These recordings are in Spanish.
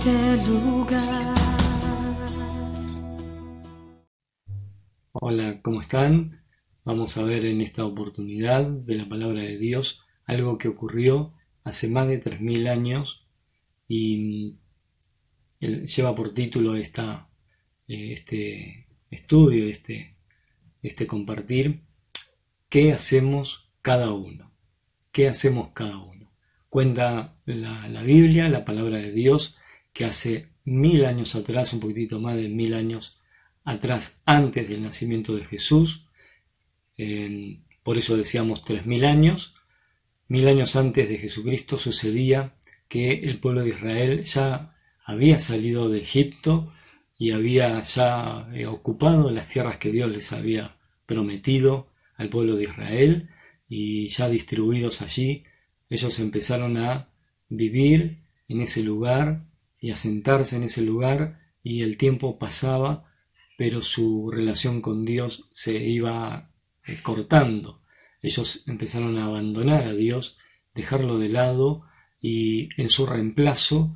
este lugar. Hola, ¿cómo están? Vamos a ver en esta oportunidad de la palabra de Dios algo que ocurrió hace más de 3000 años y lleva por título este estudio, este compartir, ¿qué hacemos cada uno? ¿Qué hacemos cada uno? Cuenta la Biblia, la palabra de Dios, que hace 1000 años atrás, un poquitito más de 1000 años atrás, antes del nacimiento de Jesús, por eso decíamos 3000 años, 1000 años antes de Jesucristo sucedía que el pueblo de Israel ya había salido de Egipto y había ya ocupado las tierras que Dios les había prometido al pueblo de Israel, y ya distribuidos allí, ellos empezaron a vivir en ese lugar y a sentarse en ese lugar, y el tiempo pasaba, pero su relación con Dios se iba cortando. Ellos empezaron a abandonar a Dios, dejarlo de lado, y en su reemplazo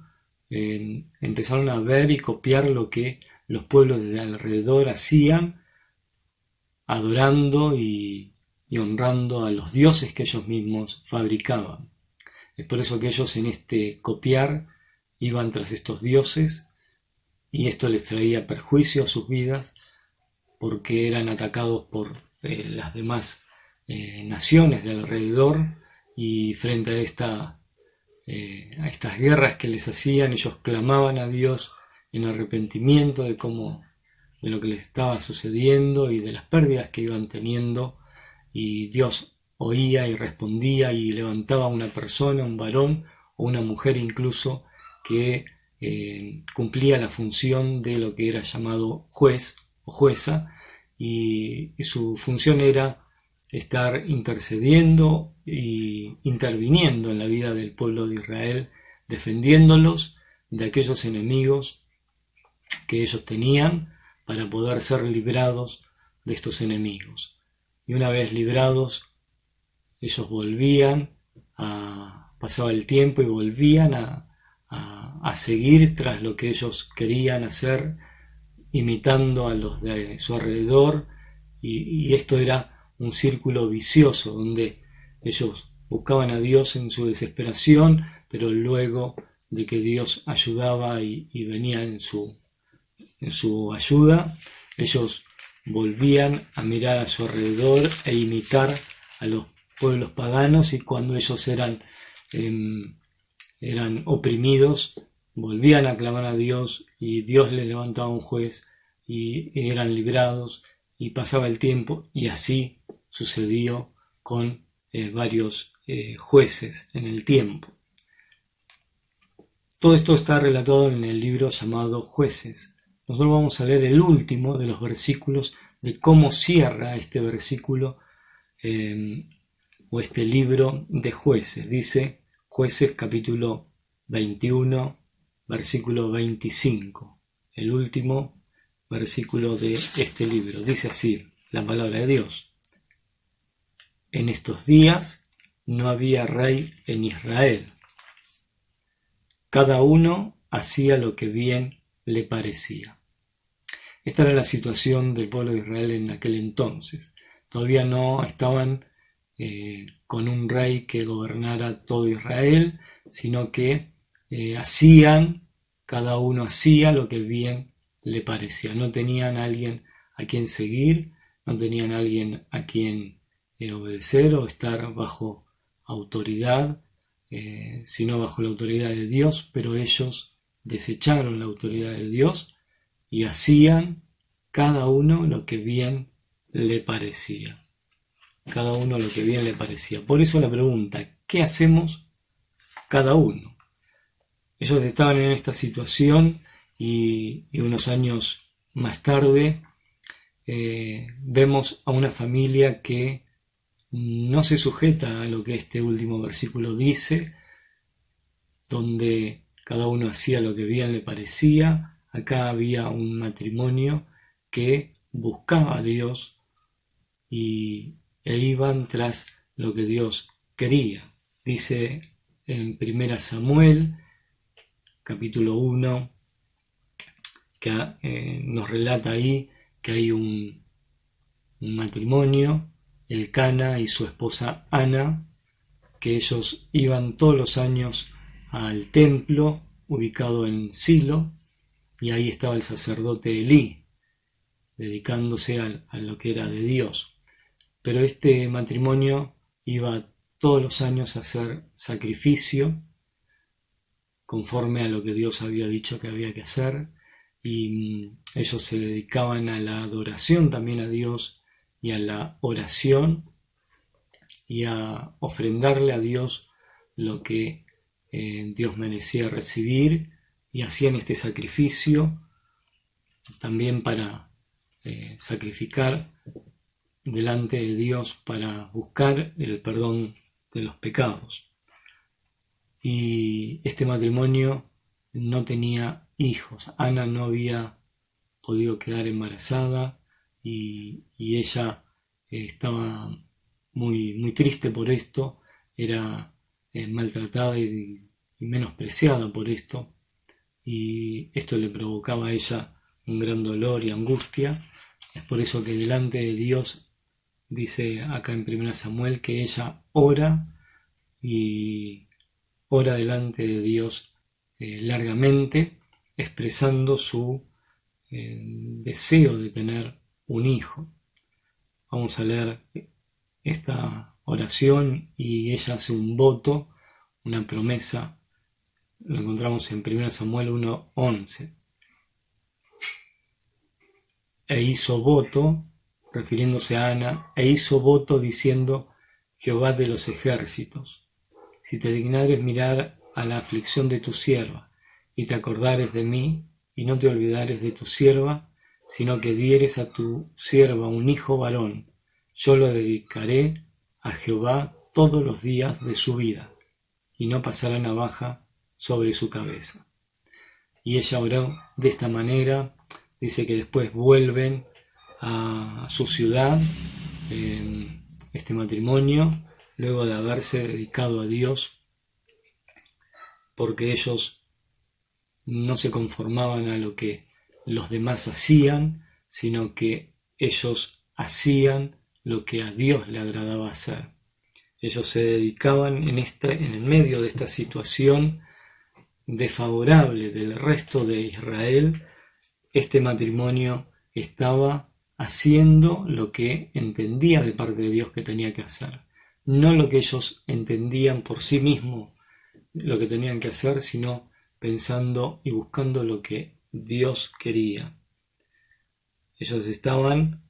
empezaron a ver y copiar lo que los pueblos de alrededor hacían, adorando y honrando a los dioses que ellos mismos fabricaban. Es por eso que ellos en este copiar iban tras estos dioses, y esto les traía perjuicio a sus vidas, porque eran atacados por las demás naciones de alrededor, y frente a estas guerras que les hacían, ellos clamaban a Dios en arrepentimiento de lo que les estaba sucediendo y de las pérdidas que iban teniendo, y Dios oía y respondía y levantaba a una persona, un varón o una mujer incluso, que cumplía la función de lo que era llamado juez o jueza, y su función era estar intercediendo y interviniendo en la vida del pueblo de Israel, defendiéndolos de aquellos enemigos que ellos tenían, para poder ser librados de estos enemigos. Y una vez librados, ellos pasaba el tiempo y volvían a seguir tras lo que ellos querían hacer, imitando a los de su alrededor, y esto era un círculo vicioso donde ellos buscaban a Dios en su desesperación, pero luego de que Dios ayudaba y venía en su ayuda, ellos volvían a mirar a su alrededor e imitar a los pueblos paganos, y cuando ellos eran oprimidos, volvían a clamar a Dios, y Dios les levantaba un juez y eran librados, y pasaba el tiempo, y así sucedió con varios jueces en el tiempo. Todo esto está relatado en el libro llamado Jueces. Nosotros vamos a leer el último de los versículos de cómo cierra este versículo o este libro de Jueces. Dice Jueces capítulo 21, versículo 25. El último versículo de este libro. Dice así la palabra de Dios: En estos días no había rey en Israel. Cada uno hacía lo que bien le parecía. Esta era la situación del pueblo de Israel en aquel entonces. Todavía no estaban con un rey que gobernara todo Israel, sino que cada uno hacía lo que bien le parecía. No tenían a alguien a quien seguir, no tenían a alguien a quien obedecer o estar bajo autoridad, sino bajo la autoridad de Dios, pero ellos desecharon la autoridad de Dios y hacían cada uno lo que bien le parecía. Cada uno lo que bien le parecía. Por eso la pregunta: ¿qué hacemos cada uno? Ellos estaban en esta situación, y unos años más tarde vemos a una familia que no se sujeta a lo que este último versículo dice, donde cada uno hacía lo que bien le parecía. Acá había un matrimonio que buscaba a Dios e iban tras lo que Dios quería. Dice en 1 Samuel capítulo 1, que nos relata ahí que hay un matrimonio, Elcana y su esposa Ana, que ellos iban todos los años al templo ubicado en Silo, y ahí estaba el sacerdote Elí, dedicándose a lo que era de Dios. Pero este matrimonio iba todos los años a hacer sacrificio conforme a lo que Dios había dicho que había que hacer, y ellos se dedicaban a la adoración también a Dios y a la oración y a ofrendarle a Dios lo que Dios merecía recibir, y hacían este sacrificio también para sacrificar delante de Dios para buscar el perdón de los pecados. Y este matrimonio no tenía hijos. Ana no había podido quedar embarazada, y ella estaba muy triste por esto, era maltratada y menospreciada por esto, y esto le provocaba a ella un gran dolor y angustia. Es por eso que delante de Dios, dice acá en 1 Samuel, que ella ora y ora delante de Dios largamente, expresando su deseo de tener un hijo. Vamos a leer esta oración, y ella hace un voto, una promesa. Lo encontramos en 1 Samuel 1:11. E hizo voto, refiriéndose a Ana, e hizo voto diciendo: Jehová de los ejércitos, si te dignares mirar a la aflicción de tu sierva, y te acordares de mí, y no te olvidares de tu sierva, sino que dieres a tu sierva un hijo varón, yo lo dedicaré a Jehová todos los días de su vida, y no pasará navaja sobre su cabeza. Y ella oró de esta manera. Dice que después vuelven a su ciudad, este matrimonio, luego de haberse dedicado a Dios, porque ellos no se conformaban a lo que los demás hacían, sino que ellos hacían lo que a Dios le agradaba hacer. Ellos se dedicaban en el medio de esta situación desfavorable del resto de Israel. Este matrimonio estaba haciendo lo que entendía de parte de Dios que tenía que hacer, no lo que ellos entendían por sí mismos lo que tenían que hacer, sino pensando y buscando lo que Dios quería. Ellos estaban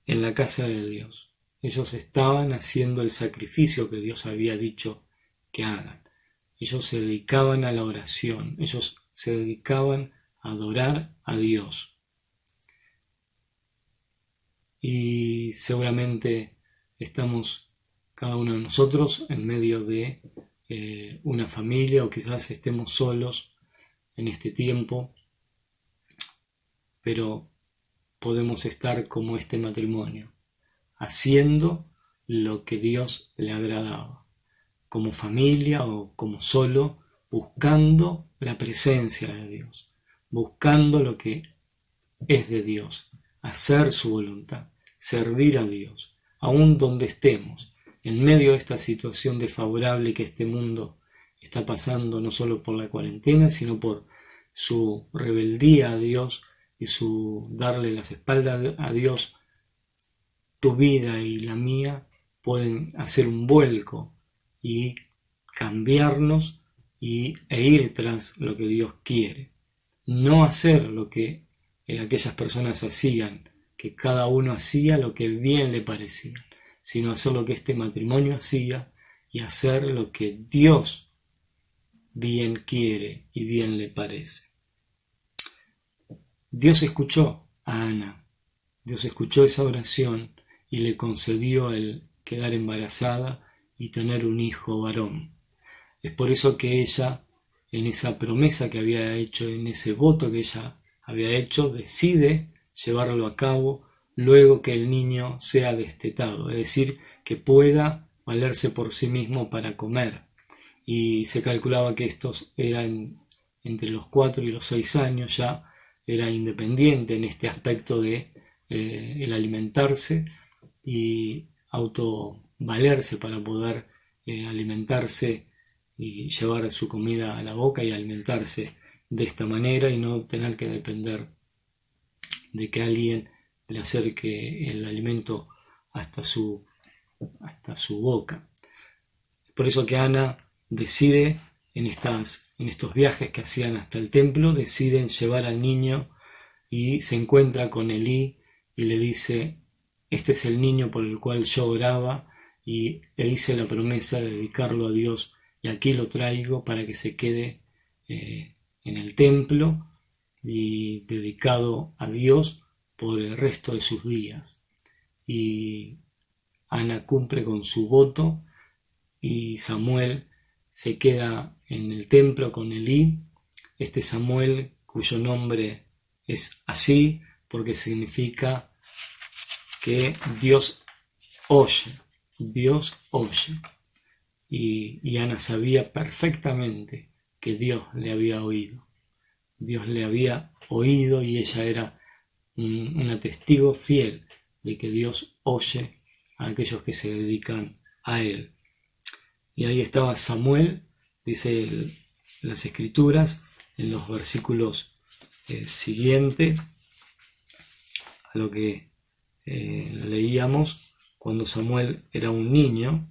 en la casa de Dios, ellos estaban haciendo el sacrificio que Dios había dicho que hagan. Ellos se dedicaban a la oración, ellos se dedicaban a adorar a Dios. Y seguramente estamos cada uno de nosotros en medio de una familia, o quizás estemos solos en este tiempo, pero podemos estar como este matrimonio, haciendo lo que Dios le agradaba, como familia o como solo, buscando la presencia de Dios, buscando lo que es de Dios, hacer su voluntad, servir a Dios, aun donde estemos, en medio de esta situación desfavorable que este mundo está pasando, no solo por la cuarentena, sino por su rebeldía a Dios y su darle las espaldas a Dios. Tu vida y la mía pueden hacer un vuelco y cambiarnos e ir tras lo que Dios quiere. No hacer lo que aquellas personas hacían, que cada uno hacía lo que bien le parecía, sino hacer lo que este matrimonio hacía y hacer lo que Dios bien quiere y bien le parece. Dios escuchó a Ana, Dios escuchó esa oración y le concedió el quedar embarazada y tener un hijo varón. Es por eso que ella, en esa promesa que había hecho, en ese voto que ella había hecho, decide llevarlo a cabo luego que el niño sea destetado, es decir, que pueda valerse por sí mismo para comer. Y se calculaba que estos eran entre los 4 y los 6 años ya era independiente en este aspecto de el alimentarse y autovalerse para poder alimentarse y llevar su comida a la boca y alimentarse de esta manera y no tener que depender de que alguien le acerque el alimento hasta su boca. Por eso que Ana decide en estos viajes que hacían hasta el templo, deciden llevar al niño y se encuentra con Elí y le dice: este es el niño por el cual yo oraba y le hice la promesa de dedicarlo a Dios, y aquí lo traigo para que se quede en el templo y dedicado a Dios por el resto de sus días. Y Ana cumple con su voto y Samuel se queda en el templo con Elí. Este Samuel, cuyo nombre es así porque significa que Dios oye. Y Ana sabía perfectamente que Dios le había oído. Dios le había oído y ella era una testigo fiel de que Dios oye a aquellos que se dedican a Él. Y ahí estaba Samuel, dice las Escrituras, en los versículos siguientes a lo que leíamos, cuando Samuel era un niño,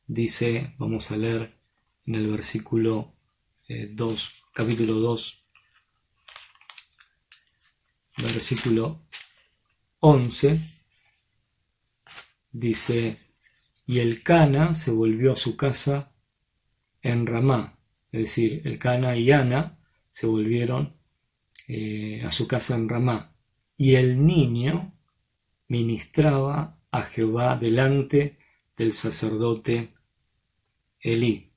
dice, vamos a leer en el versículo 2, capítulo 2, versículo 11, dice: y Elcana se volvió a su casa en Ramá, es decir, Elcana y Ana se volvieron a su casa en Ramá, y el niño ministraba a Jehová delante del sacerdote Elí.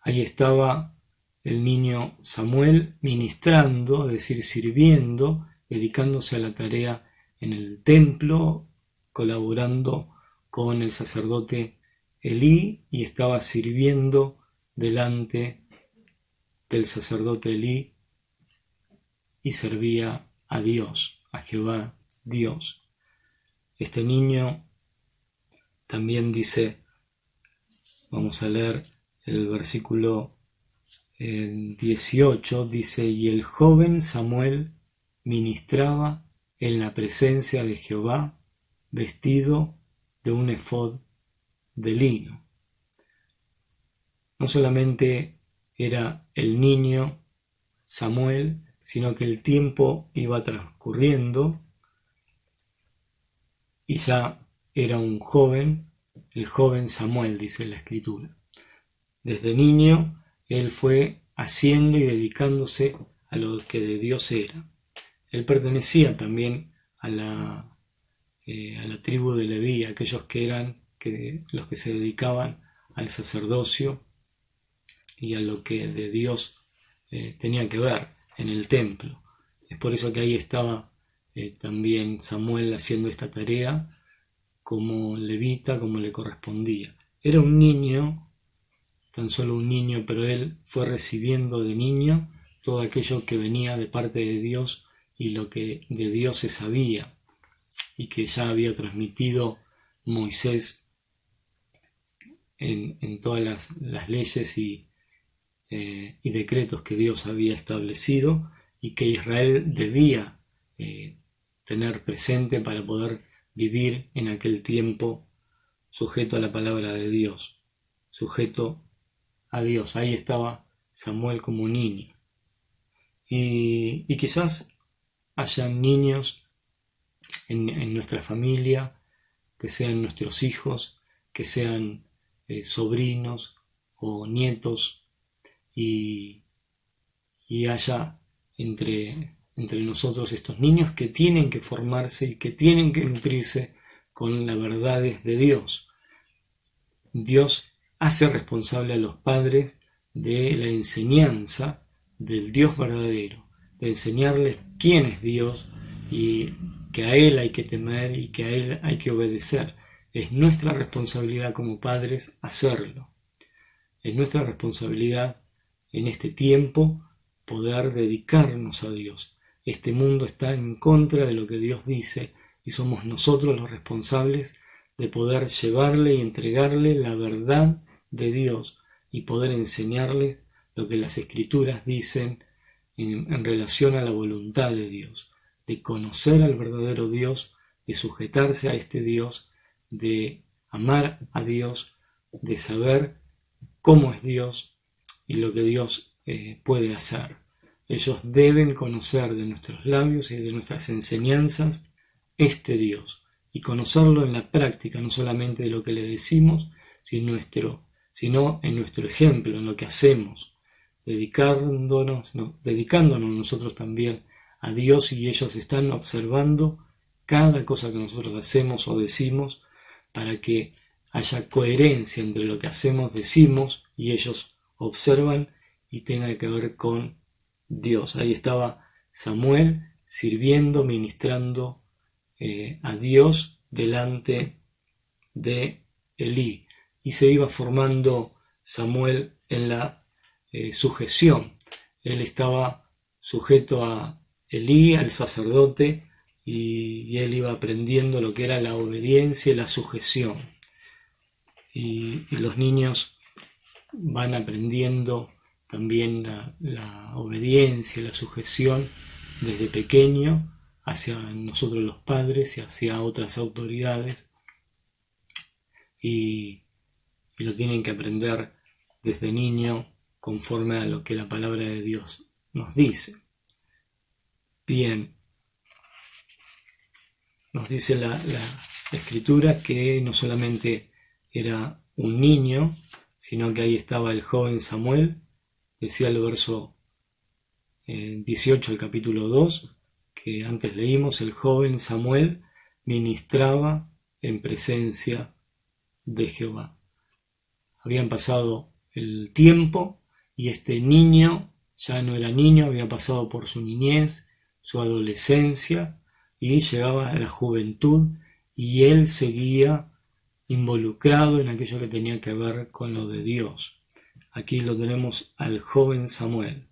Ahí estaba el niño Samuel ministrando, es decir, sirviendo, dedicándose a la tarea en el templo, colaborando con el sacerdote Elí, y estaba sirviendo delante del sacerdote Elí y servía a Dios, a Jehová Dios. Este niño también dice, vamos a leer el versículo 18, dice: y el joven Samuel ministraba en la presencia de Jehová vestido de un efod de lino. No solamente era el niño Samuel, sino que el tiempo iba transcurriendo y ya era un joven, el joven Samuel, dice la Escritura. Desde niño él fue haciendo y dedicándose a lo que de Dios era. Él pertenecía también a la tribu de Leví, aquellos que eran los que se dedicaban al sacerdocio y a lo que de Dios tenía que ver en el templo. Es por eso que ahí estaba también Samuel haciendo esta tarea como levita, como le correspondía. Era un niño, tan solo un niño, pero él fue recibiendo de niño todo aquello que venía de parte de Dios y lo que de Dios se sabía y que ya había transmitido Moisés en todas las leyes y decretos que Dios había establecido y que Israel debía tener presente para poder vivir en aquel tiempo sujeto a la palabra de Dios, sujeto a Dios. Ahí estaba Samuel como niño. Y quizás hayan niños en nuestra familia, que sean nuestros hijos, que sean sobrinos o nietos, y haya entre nosotros estos niños que tienen que formarse y que tienen que nutrirse con las verdades de Dios. Dios hace responsable a los padres de la enseñanza del Dios verdadero, de enseñarles quién es Dios y que a Él hay que temer y que a Él hay que obedecer. Es nuestra responsabilidad como padres hacerlo. Es nuestra responsabilidad en este tiempo poder dedicarnos a Dios. Este mundo está en contra de lo que Dios dice y somos nosotros los responsables de poder llevarle y entregarle la verdad de Dios y poder enseñarle lo que las Escrituras dicen en relación a la voluntad de Dios, de conocer al verdadero Dios, de sujetarse a este Dios, de amar a Dios, de saber cómo es Dios y lo que Dios puede hacer. Ellos deben conocer de nuestros labios y de nuestras enseñanzas este Dios y conocerlo en la práctica, no solamente de lo que le decimos, sino en nuestro ejemplo, en lo que hacemos, dedicándonos nosotros también a Dios, y ellos están observando cada cosa que nosotros hacemos o decimos para que haya coherencia entre lo que hacemos, decimos y ellos observan y tenga que ver con Dios. Ahí estaba Samuel sirviendo, ministrando a Dios delante de Elí, y se iba formando Samuel en la sujeción. Él estaba sujeto a Elí, al sacerdote, y él iba aprendiendo lo que era la obediencia y la sujeción. Y los niños van aprendiendo también la obediencia y la sujeción desde pequeño hacia nosotros los padres y hacia otras autoridades, y lo tienen que aprender desde niño conforme a lo que la palabra de Dios nos dice. Bien, nos dice la Escritura que no solamente era un niño, sino que ahí estaba el joven Samuel. Decía el verso 18 del capítulo 2, que antes leímos: el joven Samuel ministraba en presencia de Jehová. Habían pasado el tiempo y este niño ya no era niño, había pasado por su niñez, su adolescencia, y llegaba a la juventud, y él seguía involucrado en aquello que tenía que ver con lo de Dios. Aquí lo tenemos al joven Samuel.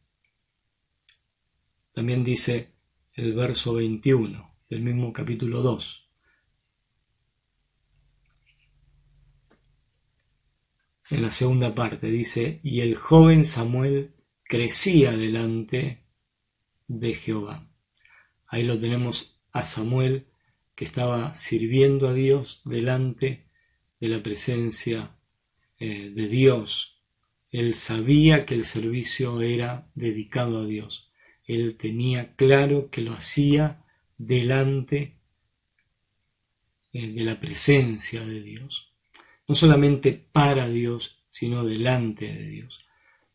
También dice el verso 21 del mismo capítulo 2. En la segunda parte dice: y el joven Samuel crecía delante de Jehová. Ahí lo tenemos a Samuel, que estaba sirviendo a Dios delante de la presencia de Dios. Él sabía que el servicio era dedicado a Dios. Él tenía claro que lo hacía delante de la presencia de Dios. No solamente para Dios, sino delante de Dios.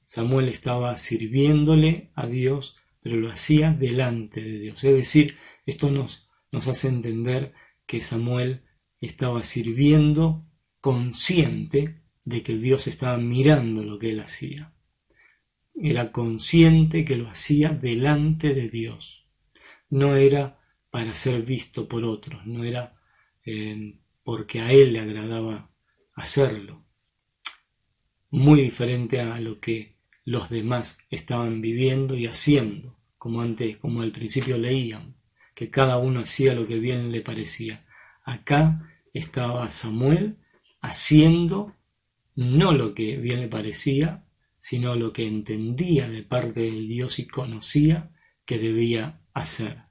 Samuel estaba sirviéndole a Dios, pero lo hacía delante de Dios. Es decir, esto nos hace entender que Samuel estaba sirviendo consciente de que Dios estaba mirando lo que él hacía. Era consciente que lo hacía delante de Dios. No era para ser visto por otros, no era porque a él le agradaba hacerlo. Muy diferente a lo que los demás estaban viviendo y haciendo, como al principio leían, que cada uno hacía lo que bien le parecía. Acá estaba Samuel haciendo no lo que bien le parecía, sino lo que entendía de parte de Dios y conocía que debía hacer.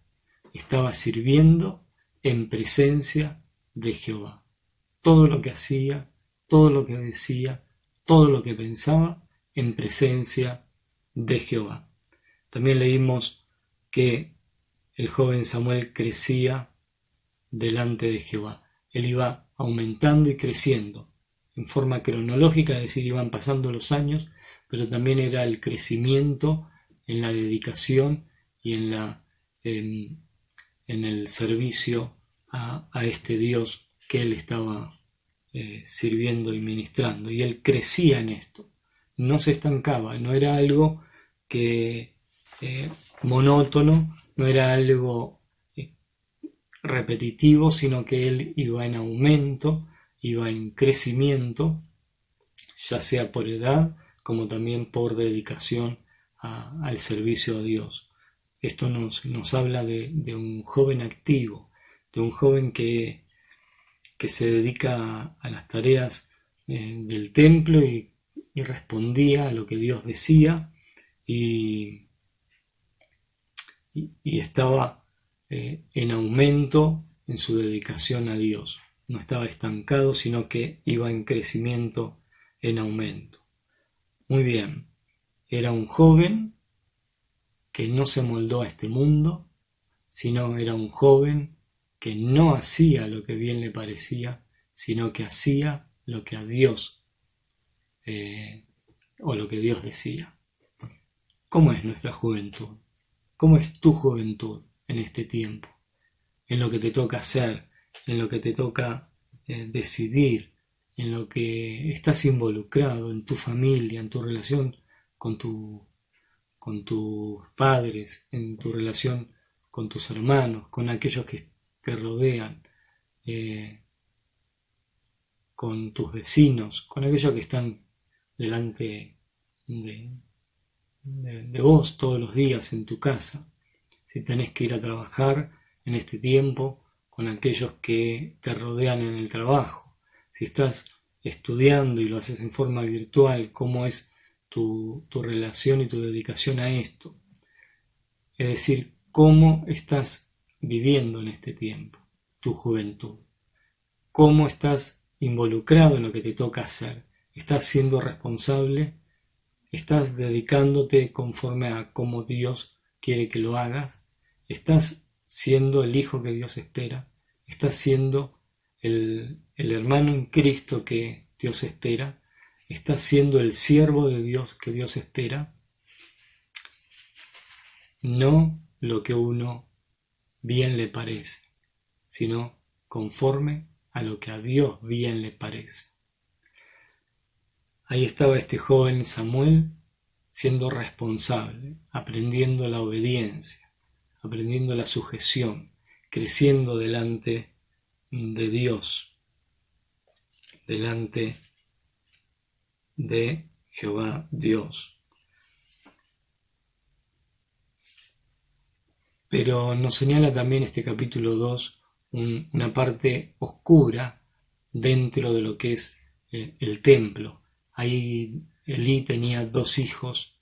Estaba sirviendo en presencia de Jehová. Todo lo que hacía, todo lo que decía, todo lo que pensaba, en presencia de Jehová. También leímos que el joven Samuel crecía delante de Jehová. Él iba aumentando y creciendo en forma cronológica, es decir, iban pasando los años, pero también era el crecimiento en la dedicación y en el servicio a este Dios que él estaba sirviendo y ministrando. Y él crecía en esto, no se estancaba, no era algo que monótono, no era algo repetitivo, sino que él iba en aumento, iba en crecimiento, ya sea por edad, como también por dedicación al servicio a Dios. Esto nos habla de un joven activo, de un joven que se dedica a las tareas del templo y respondía a lo que Dios decía y estaba en aumento en su dedicación a Dios. No estaba estancado, sino que iba en crecimiento, en aumento. Muy bien, era un joven que no se moldó a este mundo, sino era un joven que no hacía lo que bien le parecía, sino que hacía lo que a Dios o lo que Dios decía. ¿Cómo es nuestra juventud? ¿Cómo es tu juventud en este tiempo? En lo que te toca hacer, en lo que te toca decidir, en lo que estás involucrado, en tu familia, en tu relación con tus padres, en tu relación con tus hermanos, con aquellos que te rodean, con tus vecinos, con aquellos que están delante de vos todos los días en tu casa. Si tenés que ir a trabajar en este tiempo, con aquellos que te rodean en el trabajo. Si estás estudiando y lo haces en forma virtual, ¿cómo es tu relación y tu dedicación a esto? Es decir, ¿cómo estás viviendo en este tiempo tu juventud? ¿Cómo estás involucrado en lo que te toca hacer? ¿Estás siendo responsable? ¿Estás dedicándote conforme a cómo Dios quiere que lo hagas? ¿Estás siendo el hijo que Dios espera? ¿Estás siendo el hermano en Cristo que Dios espera? ¿Estás siendo el siervo de Dios que Dios espera? No lo que uno bien le parece, sino conforme a lo que a Dios bien le parece. Ahí estaba este joven Samuel siendo responsable, aprendiendo la obediencia, aprendiendo la sujeción, creciendo delante de Dios, delante de Jehová Dios. Pero nos señala también este capítulo 2 una parte oscura dentro de lo que es el templo. Ahí Elí tenía dos hijos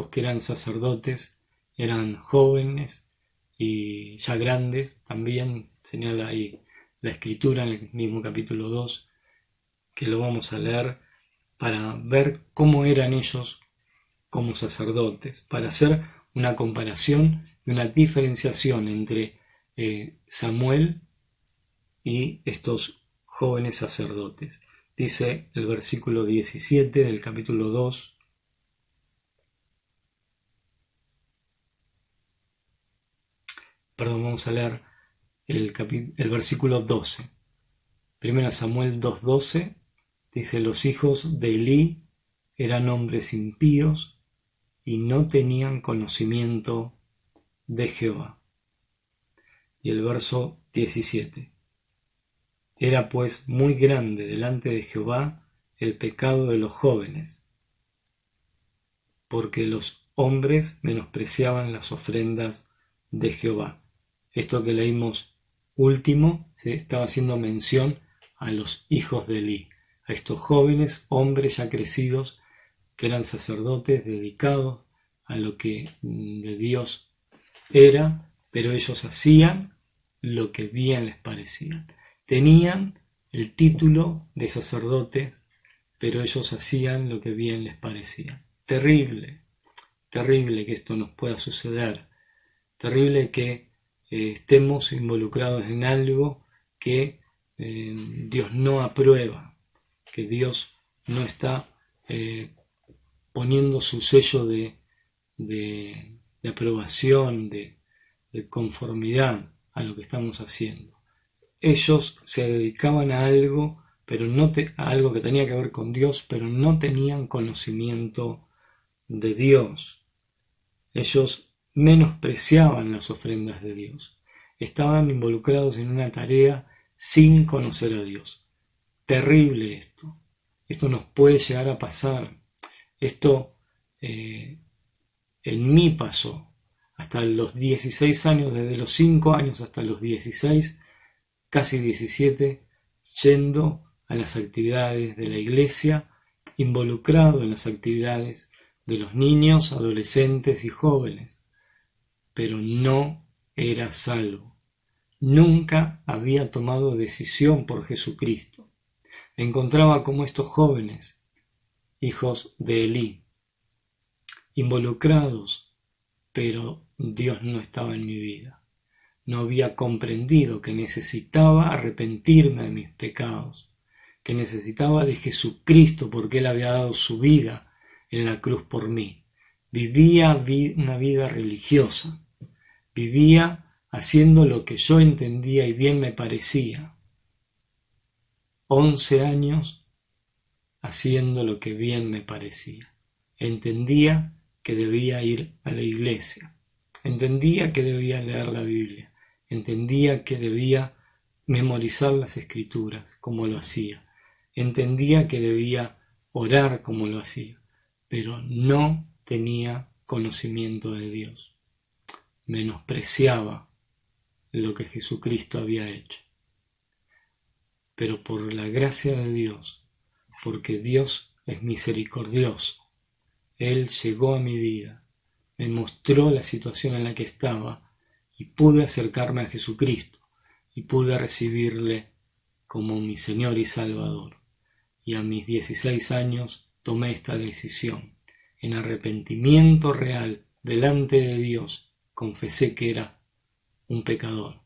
que eran sacerdotes, eran jóvenes y ya grandes, también señala ahí la escritura en el mismo capítulo 2, que lo vamos a leer para ver cómo eran ellos como sacerdotes, para hacer una comparación y una diferenciación entre Samuel y estos jóvenes sacerdotes. Dice el versículo 17 del capítulo 2. Perdón, vamos a leer el versículo 12. 1 Samuel 2:12 dice: los hijos de Elí eran hombres impíos y no tenían conocimiento de Jehová. Y el verso 17. Era pues muy grande delante de Jehová el pecado de los jóvenes, porque los hombres menospreciaban las ofrendas de Jehová. Esto que leímos último, se estaba haciendo mención a los hijos de Elí, a estos jóvenes hombres ya crecidos que eran sacerdotes dedicados a lo que de Dios era, pero ellos hacían lo que bien les parecía. Tenían el título de sacerdotes, pero ellos hacían lo que bien les parecía. Terrible, terrible que esto nos pueda suceder. Terrible que estemos involucrados en algo que Dios no aprueba, que Dios no está poniendo su sello de aprobación, de conformidad a lo que estamos haciendo. Ellos se dedicaban a algo, a algo que tenía que ver con Dios, pero no tenían conocimiento de Dios. Ellos menospreciaban las ofrendas de Dios. Estaban involucrados en una tarea sin conocer a Dios. Terrible esto. Esto nos puede llegar a pasar. Esto en mí pasó hasta los 16 años, desde los 5 años hasta los 16, casi 17, yendo a las actividades de la iglesia, involucrado en las actividades de los niños, adolescentes y jóvenes, pero no era salvo. Nunca había tomado decisión por Jesucristo. Me encontraba como estos jóvenes, hijos de Elí, involucrados, pero Dios no estaba en mi vida. No había comprendido que necesitaba arrepentirme de mis pecados, que necesitaba de Jesucristo porque Él había dado su vida en la cruz por mí. Vivía una vida religiosa, vivía haciendo lo que yo entendía y bien me parecía. 11 años haciendo lo que bien me parecía. Entendía que debía ir a la iglesia, entendía que debía leer la Biblia, entendía que debía memorizar las escrituras como lo hacía, entendía que debía orar como lo hacía, pero no tenía conocimiento de Dios. Menospreciaba lo que Jesucristo había hecho. Pero por la gracia de Dios, porque Dios es misericordioso, Él llegó a mi vida, me mostró la situación en la que estaba y pude acercarme a Jesucristo y pude recibirle como mi Señor y Salvador. Y a mis 16 años tomé esta decisión. En arrepentimiento real delante de Dios confesé que era un pecador.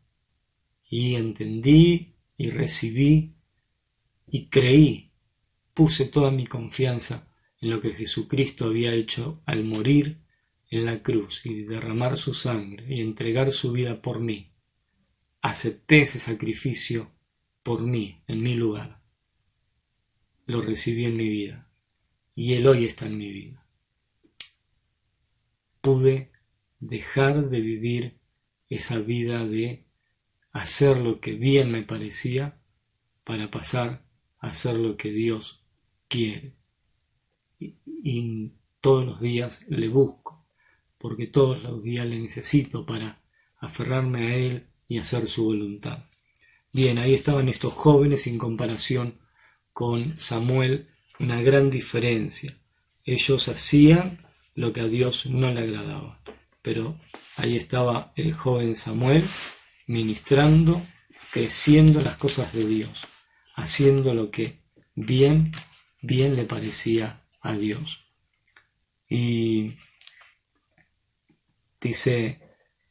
Y entendí y recibí y creí, puse toda mi confianza en lo que Jesucristo había hecho al morir en la cruz y derramar su sangre y entregar su vida por mí. Acepté ese sacrificio por mí, en mi lugar. Lo recibí en mi vida y Él hoy está en mi vida. Pude dejar de vivir esa vida de hacer lo que bien me parecía para pasar a hacer lo que Dios quiere. Y todos los días le busco, porque todos los días le necesito para aferrarme a Él y hacer su voluntad. Bien, ahí estaban estos jóvenes en comparación con Samuel, una gran diferencia. Ellos hacían lo que a Dios no le agradaba, pero ahí estaba el joven Samuel ministrando, creciendo las cosas de Dios, haciendo lo que bien le parecía a Dios. Y dice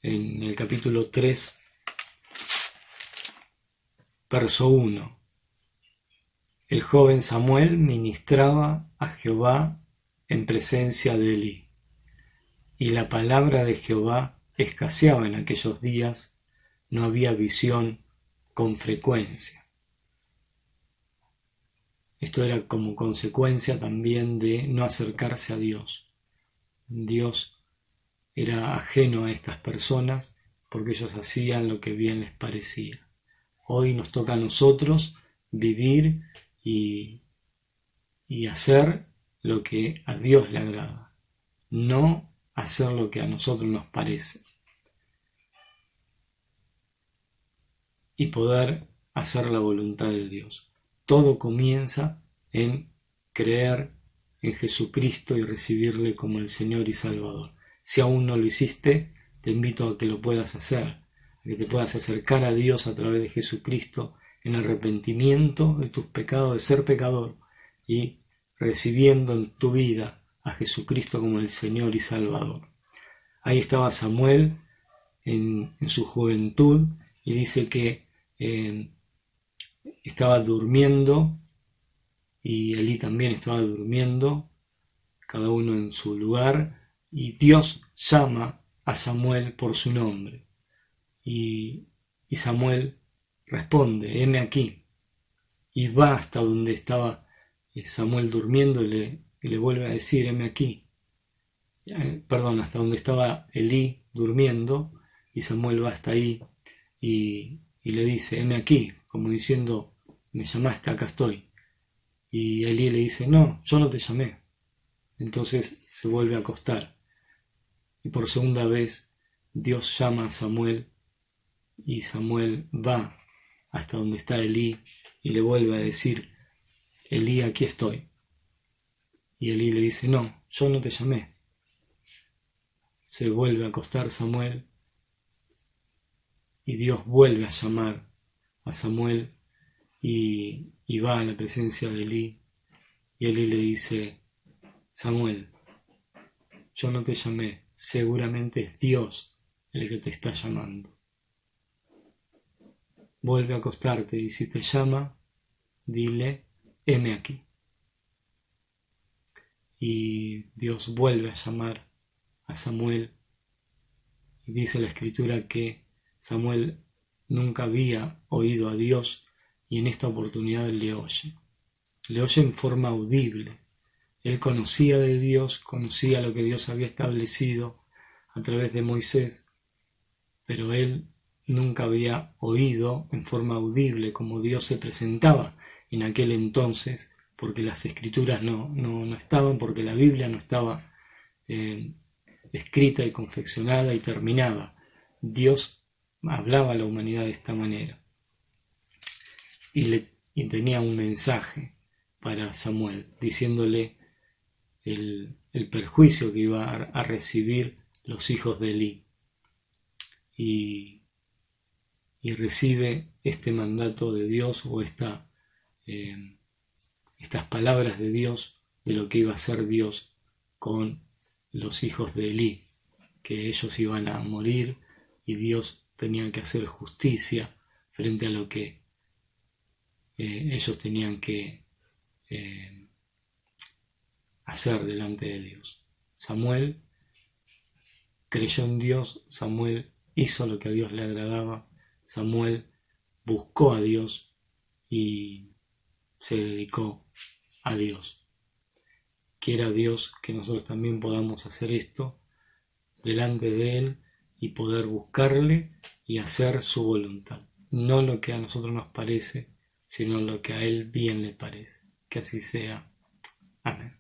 en el capítulo 3, verso 1, el joven Samuel ministraba a Jehová en presencia de Elí, y la palabra de Jehová escaseaba en aquellos días, no había visión con frecuencia. Esto era como consecuencia también de no acercarse a Dios. Dios era ajeno a estas personas porque ellos hacían lo que bien les parecía. Hoy nos toca a nosotros vivir y hacer lo que a Dios le agrada, no hacer lo que a nosotros nos parece. Y poder hacer la voluntad de Dios. Todo comienza en creer en Jesucristo y recibirle como el Señor y Salvador. Si aún no lo hiciste, te invito a que lo puedas hacer, a que te puedas acercar a Dios a través de Jesucristo en arrepentimiento de tus pecados, de ser pecador, y recibiendo en tu vida a Jesucristo como el Señor y Salvador. Ahí estaba Samuel en su juventud y dice que estaba durmiendo y Elí también estaba durmiendo, cada uno en su lugar, y Dios llama a Samuel por su nombre y Samuel responde, heme aquí, y va hasta donde estaba Samuel durmiendo y le vuelve a decir, heme aquí, hasta donde estaba Elí durmiendo, y Samuel va hasta ahí y le dice, heme aquí, como diciendo, me llamaste, acá estoy. Y Elí le dice, no, yo no te llamé, Entonces se vuelve a acostar. Y por segunda vez Dios llama a Samuel y Samuel va hasta donde está Elí y le vuelve a decir: Elí, aquí estoy. Y Elí le dice: no, yo no te llamé. Se vuelve a acostar Samuel y Dios vuelve a llamar a Samuel y va a la presencia de Elí, y Elí le dice: Samuel, yo no te llamé, seguramente es Dios el que te está llamando. Vuelve a acostarte y si te llama, dile: heme aquí. Y Dios vuelve a llamar a Samuel y dice la Escritura que Samuel nunca había oído a Dios y en esta oportunidad le oye. Le oye en forma audible. Él conocía de Dios, conocía lo que Dios había establecido a través de Moisés, pero él nunca había oído en forma audible como Dios se presentaba en aquel entonces, porque las Escrituras no estaban, porque la Biblia no estaba escrita y confeccionada y terminada. Dios hablaba a la humanidad de esta manera y tenía un mensaje para Samuel, diciéndole el perjuicio que iba a recibir los hijos de Elí. Y recibe este mandato de Dios o estas palabras de Dios de lo que iba a hacer Dios con los hijos de Elí, que ellos iban a morir y Dios tenía que hacer justicia frente a lo que ellos tenían que hacer delante de Dios. Samuel creyó en Dios, Samuel hizo lo que a Dios le agradaba, Samuel buscó a Dios y se dedicó a Dios. Quiera Dios que nosotros también podamos hacer esto delante de Él y poder buscarle y hacer su voluntad. No lo que a nosotros nos parece, sino lo que a Él bien le parece. Que así sea. Amén.